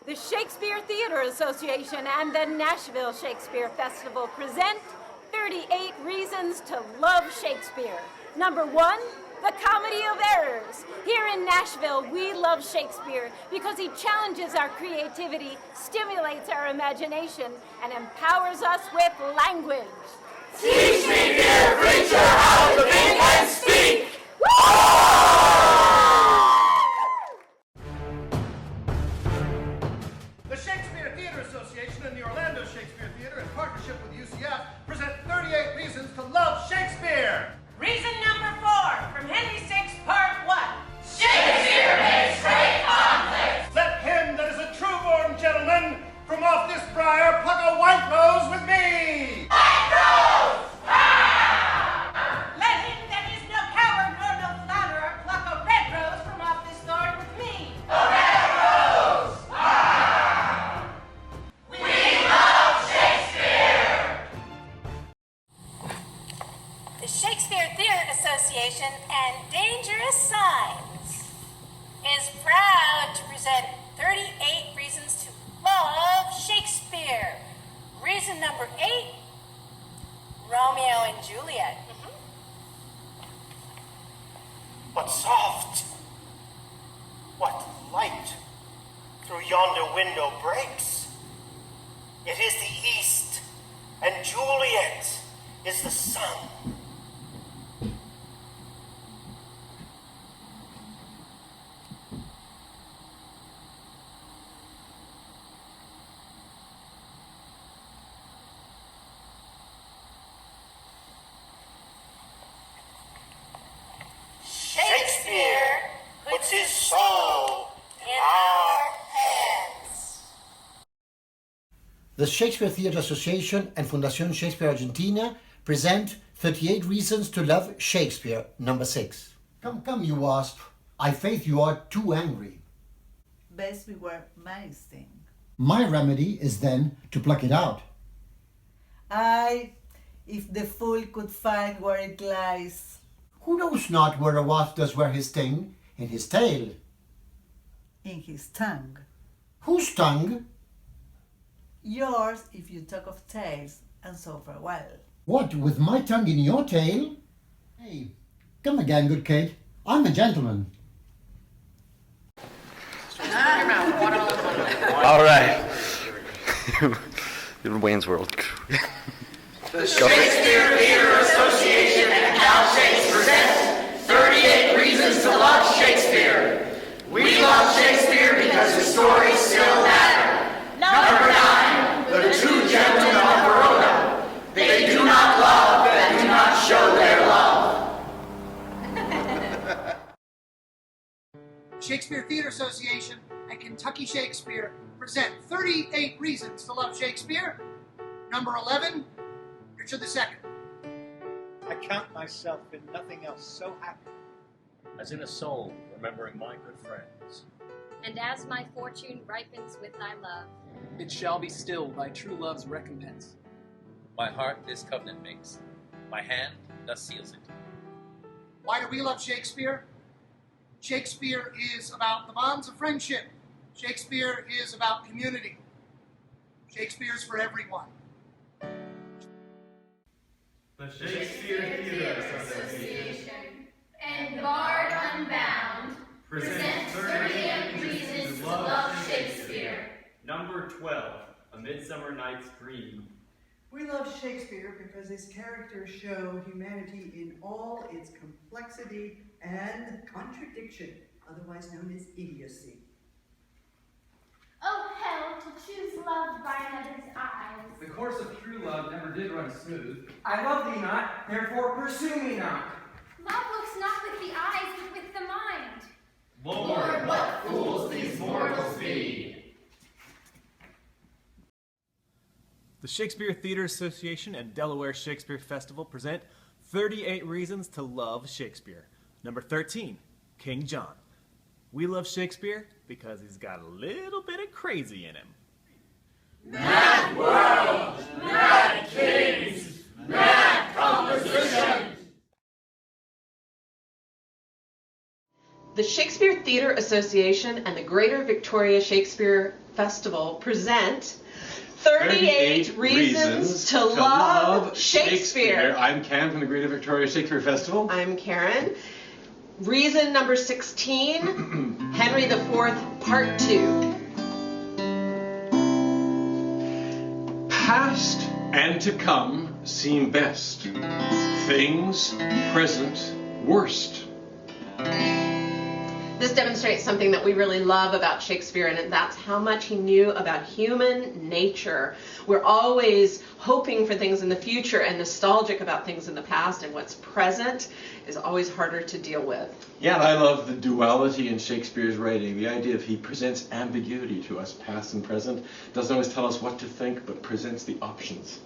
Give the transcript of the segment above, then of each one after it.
The Shakespeare Theater Association and the Nashville Shakespeare Festival present 38 Reasons to Love Shakespeare. Number 1, The Comedy of Errors. Here in Nashville, we love Shakespeare because he challenges our creativity, stimulates our imagination, and empowers us with language. Teach me, dear preacher, how to think and speak! The Shakespeare Theater Association and the Orlando Shakespeare Theater, in partnership with UCF, present 38 Reasons to Love Shakespeare! Reason number 4, from Henry VI, Part 1. Shakespeare makes great conflict! Let him that is a true-born gentleman from off this briar pluck a white rose with me! White rose! Let him that is no coward nor no flatterer pluck a red rose from off this thorn with me. A red rose! We love Shakespeare! The Shakespeare Theater Association and Dangerous Signs is proud to present 38 Reasons to Love Shakespeare. Reason number 8, Romeo and Juliet. What soft, what light through yonder window breaks? It is the east, and Juliet is the sun. Shakespeare puts his soul in our hands. The Shakespeare Theater Association and Fundación Shakespeare Argentina present 38 Reasons to Love Shakespeare, number 6. Come, you wasp. I faith you are too angry. Best beware my sting. My remedy is then to pluck it out. Ay, if the fool could find where it lies. Who knows not where a wasp does wear his sting? In his tail. In his tongue. Whose tongue? Yours, if you talk of tails, and so farewell. What, with my tongue in your tail? Hey, come again, good Kate. I'm a gentleman. All right. Wayne's World. The Shakespeare Theater Association and Cal Shakes present 38 Reasons to Love Shakespeare. We love Shakespeare because his stories still matter. Number 9, The Two Gentlemen of Verona. They do not love and do not show their love. Shakespeare Theater Association and Kentucky Shakespeare present 38 Reasons to Love Shakespeare. Number 11, Richard II. I count myself in nothing else so happy as in a soul remembering my good friends. And as my fortune ripens with thy love, it shall be still thy true love's recompense. My heart this covenant makes, my hand thus seals it. Why do we love Shakespeare? Shakespeare is about the bonds of friendship. Shakespeare is about community. Shakespeare's for everyone. The Shakespeare Theater Association and Bard Unbound present 38 Reasons to Love Shakespeare. Number 12, A Midsummer Night's Dream. We love Shakespeare because his characters show humanity in all its complexity and contradiction, otherwise known as idiocy. Oh, hell, to choose love by another's eyes. The course of true love never did run smooth. I love thee not, therefore pursue me not. Love looks not with the eyes, but with the mind. Lord, what fools these mortals be! The Shakespeare Theater Association and Delaware Shakespeare Festival present 38 Reasons to Love Shakespeare. Number 13, King John. We love Shakespeare because he's got a little bit of crazy in him. Mad world, mad kings, mad composition. The Shakespeare Theatre Association and the Greater Victoria Shakespeare Festival present 38 Reasons to Love Shakespeare. I'm Ken from the Greater Victoria Shakespeare Festival. I'm Karen. Reason number 16, Henry IV, Part 2. Past and to come seem best. Things present worst. This demonstrates something that we really love about Shakespeare, and that's how much he knew about human nature. We're always hoping for things in the future and nostalgic about things in the past, and what's present is always harder to deal with. Yeah, and I love the duality in Shakespeare's writing. The idea of he presents ambiguity to us, past and present. Doesn't always tell us what to think, but presents the options.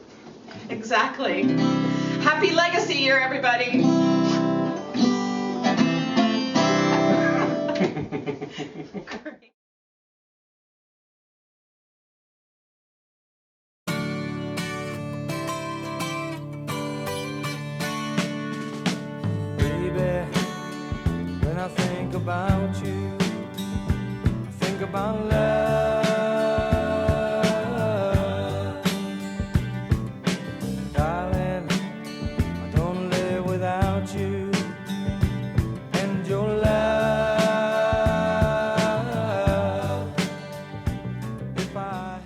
Exactly. Happy Legacy Year, everybody! Baby, when I think about you, I think about love. Darling, I don't live without you and your love. If I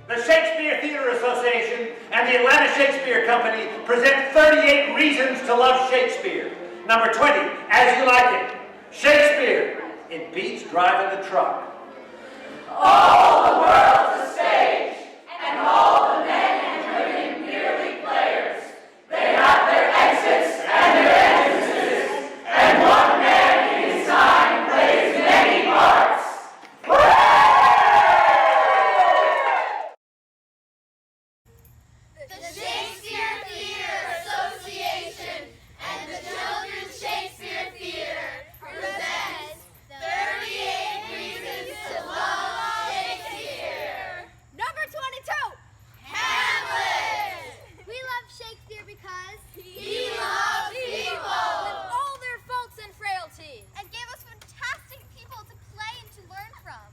The Shakespeare Theatre Association and the Atlanta Shakespeare Company present 38 Reasons to Love Shakespeare. Number 20, As You Like It. Shakespeare, it beats driving the truck. All the world's a stage, and all the men and women merely players. They have their exits and their entrances, and one man in his time plays many parts. The Shakespeare Theatre Association and the Children's Shakespeare Theatre presents 38 Reasons to Love Shakespeare. Number 22, Hamlet. We love Shakespeare because he loves people with all their faults and frailties, and gave us fantastic people to play and to learn from.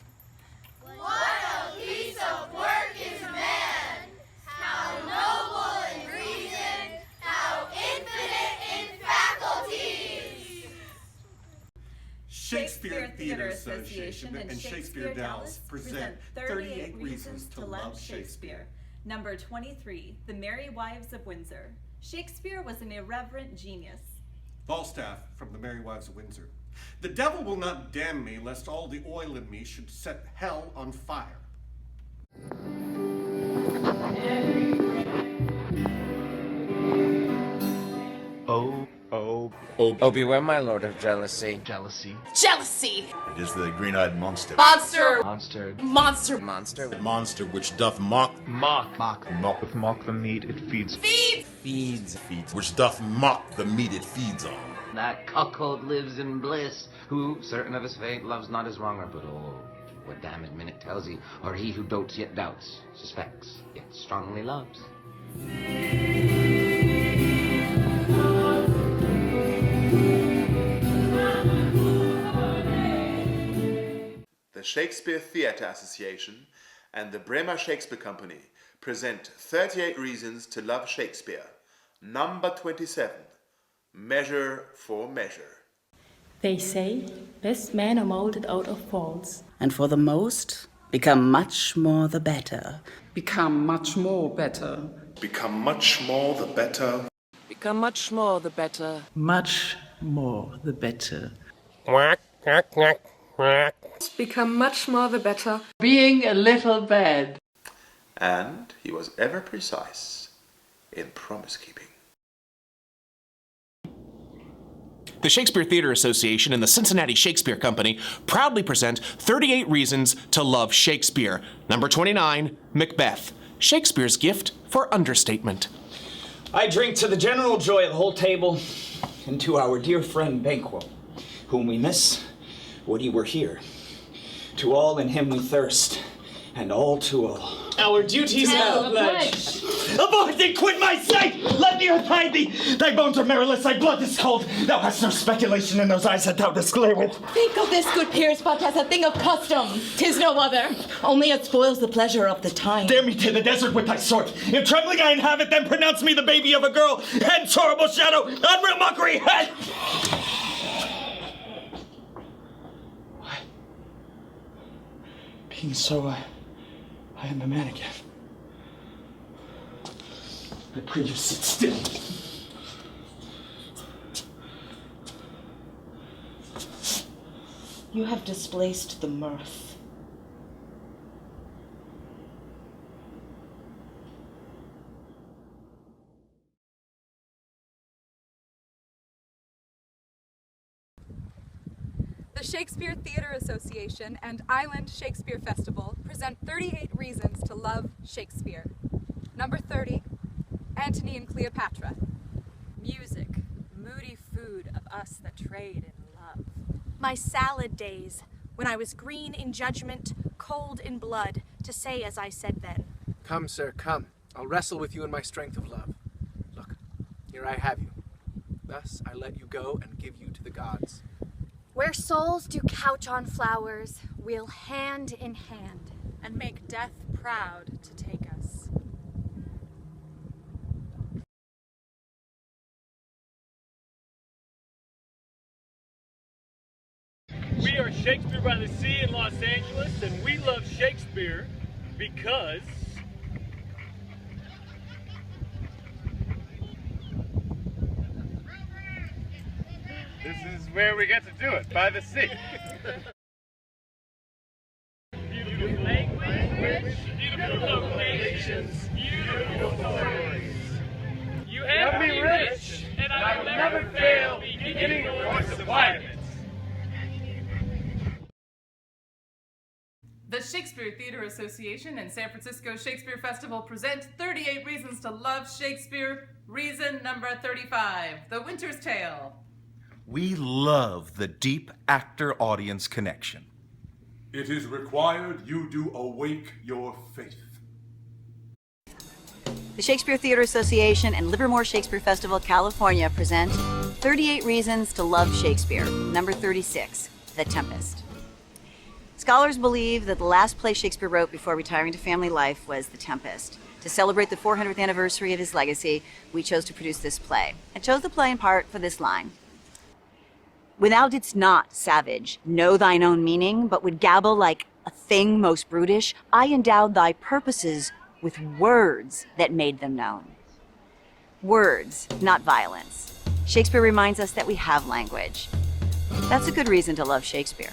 What a piece of work is man! How noble in reason, how infinite in faculties! Shakespeare Theatre Association and Shakespeare Dallas present 38 Reasons to Love Shakespeare. Number 23, The Merry Wives of Windsor. Shakespeare was an irreverent genius. Falstaff from The Merry Wives of Windsor. The devil will not damn me, lest all the oil in me should set hell on fire. Oh, beware, my lord of jealousy. Jealousy. Jealousy! It is the green-eyed monster. Monster! Monster. Monster! Monster. Monster which doth mock. Mock. Doth mock the meat it feeds. Feeds! Feeds. Which doth mock the meat it feeds on. That cuckold lives in bliss, who, certain of his fate, loves not his wronger, but oh, what damned minute tells he, or he who dotes yet doubts, suspects, yet strongly loves. The Shakespeare Theatre Association and the Bremer Shakespeare Company present 38 Reasons to Love Shakespeare. Number 27, Measure for Measure. They say best men are molded out of faults. And for the most, become much more the better. Become much more better. Become much more the better. Become much more the better. Much more the better. Quack, quack, quack, quack. Become much more the better. Being a little bad. And he was ever precise in promise-keeping. The Shakespeare Theatre Association and the Cincinnati Shakespeare Company proudly present 38 Reasons to Love Shakespeare. Number 29, Macbeth. Shakespeare's gift for understatement. I drink to the general joy of the whole table and to our dear friend Banquo, whom we miss, would he were here. To all in him we thirst, and all to all. Our duties now pledged. Abort thee, quit my sight! Let the earth hide thee! Thy bones are marrowless, thy blood is cold. Thou hast no speculation in those eyes that thou dost glare with. Think of this, good peers, but as a thing of custom. 'Tis no other. Only it spoils the pleasure of the time. Dare me to the desert with thy sword. If trembling I inhabit, then pronounce me the baby of a girl. Hence, horrible shadow, unreal mockery, hence! What? Being so, I am a man again. I pray you sit still. You have displaced the mirth. The Shakespeare Theatre Association and Island Shakespeare Festival present 38 Reasons to Love Shakespeare. Number 30, Antony and Cleopatra. Music, moody food of us that trade in love. My salad days, when I was green in judgment, cold in blood, to say as I said then. Come, sir, come. I'll wrestle with you in my strength of love. Look, here I have you. Thus I let you go and give you to the gods. Where souls do couch on flowers, we'll hand in hand. And make death proud to take us. We are Shakespeare by the Sea in Los Angeles, and we love Shakespeare because this is where we get to do it, by the sea. Beautiful language, beautiful locations, beautiful stories. You have me rich, and I will never fail beginning the course of vitamins. The Shakespeare Theatre Association and San Francisco Shakespeare Festival present 38 Reasons to Love Shakespeare. Reason number 35, The Winter's Tale. We love the deep actor-audience connection. It is required you do awake your faith. The Shakespeare Theatre Association and Livermore Shakespeare Festival, California present 38 Reasons to Love Shakespeare, number 36, The Tempest. Scholars believe that the last play Shakespeare wrote before retiring to family life was The Tempest. To celebrate the 400th anniversary of his legacy, we chose to produce this play. I chose the play in part for this line. When thou didst not, savage, know thine own meaning, but would gabble like a thing most brutish, I endowed thy purposes with words that made them known. Words, not violence. Shakespeare reminds us that we have language. That's a good reason to love Shakespeare.